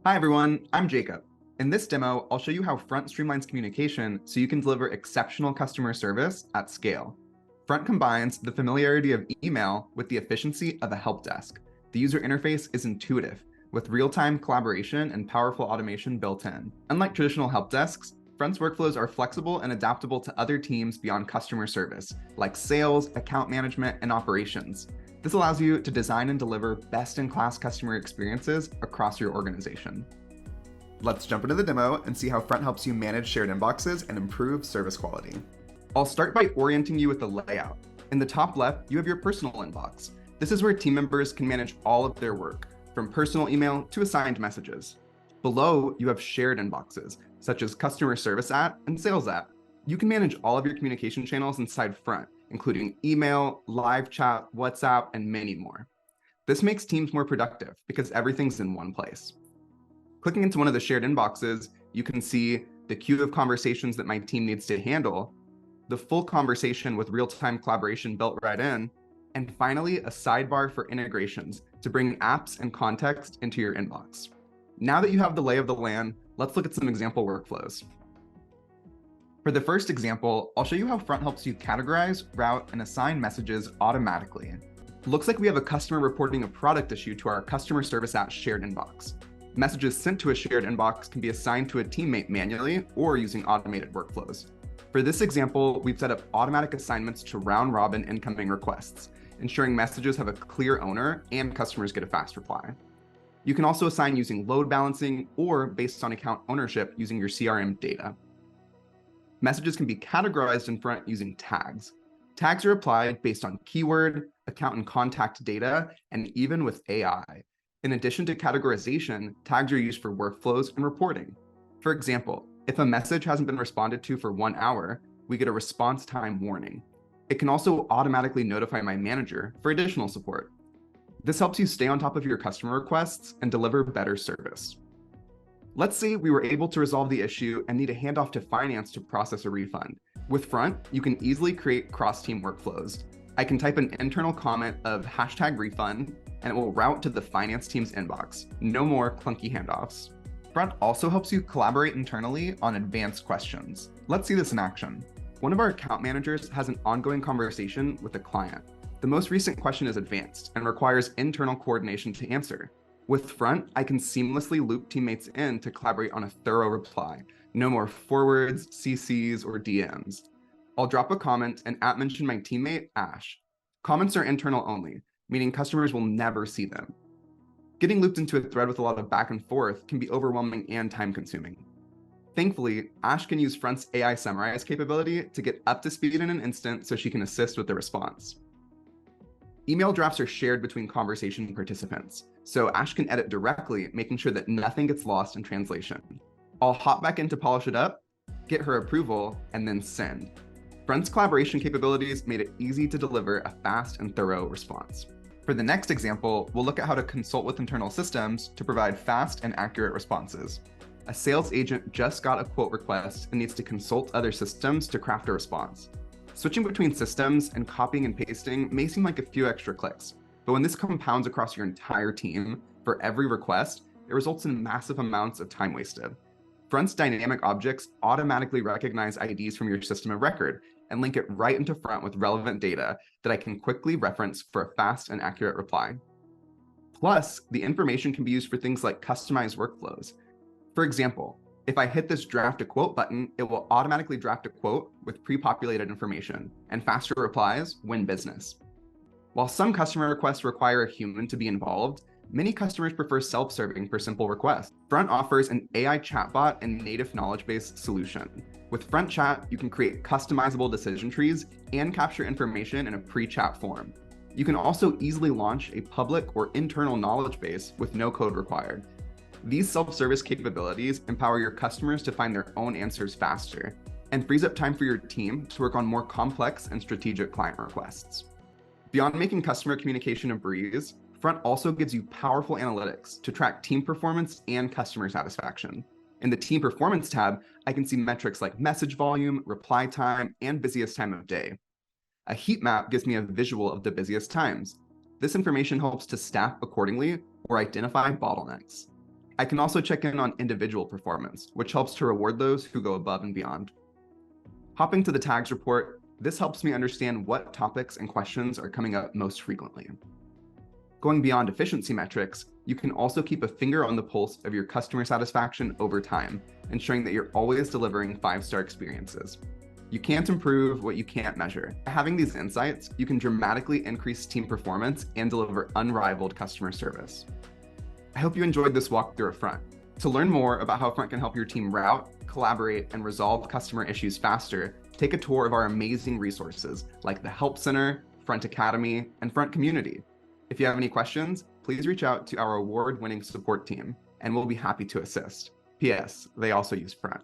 Hi everyone, I'm Jacob. In this demo, I'll show you how Front streamlines communication so you can deliver exceptional customer service at scale. Front combines the familiarity of email with the efficiency of a help desk. The user interface is intuitive, with real-time collaboration and powerful automation built in. Unlike traditional help desks, Front's workflows are flexible and adaptable to other teams beyond customer service, like sales, account management, and operations. This allows you to design and deliver best-in-class customer experiences across your organization. Let's jump into the demo and see how Front helps you manage shared inboxes and improve service quality. I'll start by orienting you with the layout. In the top left, you have your personal inbox. This is where team members can manage all of their work, from personal email to assigned messages. Below, you have shared inboxes, such as customer service app and sales app. You can manage all of your communication channels inside Front, including email, live chat, WhatsApp, and many more. This makes teams more productive because everything's in one place. Clicking into one of the shared inboxes, you can see the queue of conversations that my team needs to handle, the full conversation with real-time collaboration built right in, and finally, a sidebar for integrations to bring apps and context into your inbox. Now that you have the lay of the land, let's look at some example workflows. For the first example, I'll show you how Front helps you categorize, route, and assign messages automatically. Looks like we have a customer reporting a product issue to our customer service app shared inbox. Messages sent to a shared inbox can be assigned to a teammate manually or using automated workflows. For this example, we've set up automatic assignments to round-robin incoming requests, ensuring messages have a clear owner and customers get a fast reply. You can also assign using load balancing or based on account ownership using your CRM data. Messages can be categorized in Front using tags. Tags are applied based on keyword, account and contact data, and even with AI. In addition to categorization, tags are used for workflows and reporting. For example, if a message hasn't been responded to for 1 hour, we get a response time warning. It can also automatically notify my manager for additional support. This helps you stay on top of your customer requests and deliver better service. Let's say we were able to resolve the issue and need a handoff to finance to process a refund. With Front, you can easily create cross-team workflows. I can type an internal comment of #refund, and it will route to the finance team's inbox. No more clunky handoffs. Front also helps you collaborate internally on advanced questions. Let's see this in action. One of our account managers has an ongoing conversation with a client. The most recent question is advanced and requires internal coordination to answer. With Front, I can seamlessly loop teammates in to collaborate on a thorough reply. No more forwards, CCs, or DMs. I'll drop a comment and @mention my teammate, Ash. Comments are internal only, meaning customers will never see them. Getting looped into a thread with a lot of back and forth can be overwhelming and time-consuming. Thankfully, Ash can use Front's AI summarize capability to get up to speed in an instant so she can assist with the response. Email drafts are shared between conversation participants, so Ash can edit directly, making sure that nothing gets lost in translation. I'll hop back in to polish it up, get her approval, and then send. Front's collaboration capabilities made it easy to deliver a fast and thorough response. For the next example, we'll look at how to consult with internal systems to provide fast and accurate responses. A sales agent just got a quote request and needs to consult other systems to craft a response. Switching between systems and copying and pasting may seem like a few extra clicks, but when this compounds across your entire team for every request, it results in massive amounts of time wasted. Front's dynamic objects automatically recognize IDs from your system of record and link it right into Front with relevant data that I can quickly reference for a fast and accurate reply. Plus, the information can be used for things like customized workflows. For example, if I hit this draft a quote button, it will automatically draft a quote with pre-populated information, and faster replies win business. While some customer requests require a human to be involved, many customers prefer self-serving for simple requests. Front offers an AI chatbot and native knowledge-based solution. With Front Chat, you can create customizable decision trees and capture information in a pre-chat form. You can also easily launch a public or internal knowledge base with no code required. These self-service capabilities empower your customers to find their own answers faster and frees up time for your team to work on more complex and strategic client requests. Beyond making customer communication a breeze, Front also gives you powerful analytics to track team performance and customer satisfaction. In the Team Performance tab, I can see metrics like message volume, reply time, and busiest time of day. A heat map gives me a visual of the busiest times. This information helps to staff accordingly or identify bottlenecks. I can also check in on individual performance, which helps to reward those who go above and beyond. Hopping to the tags report, this helps me understand what topics and questions are coming up most frequently. Going beyond efficiency metrics, you can also keep a finger on the pulse of your customer satisfaction over time, ensuring that you're always delivering 5-star experiences. You can't improve what you can't measure. By having these insights, you can dramatically increase team performance and deliver unrivaled customer service. I hope you enjoyed this walkthrough of Front. To learn more about how Front can help your team route, collaborate, and resolve customer issues faster, take a tour of our amazing resources like the Help Center, Front Academy, and Front Community. If you have any questions, please reach out to our award-winning support team, and we'll be happy to assist. P.S. They also use Front.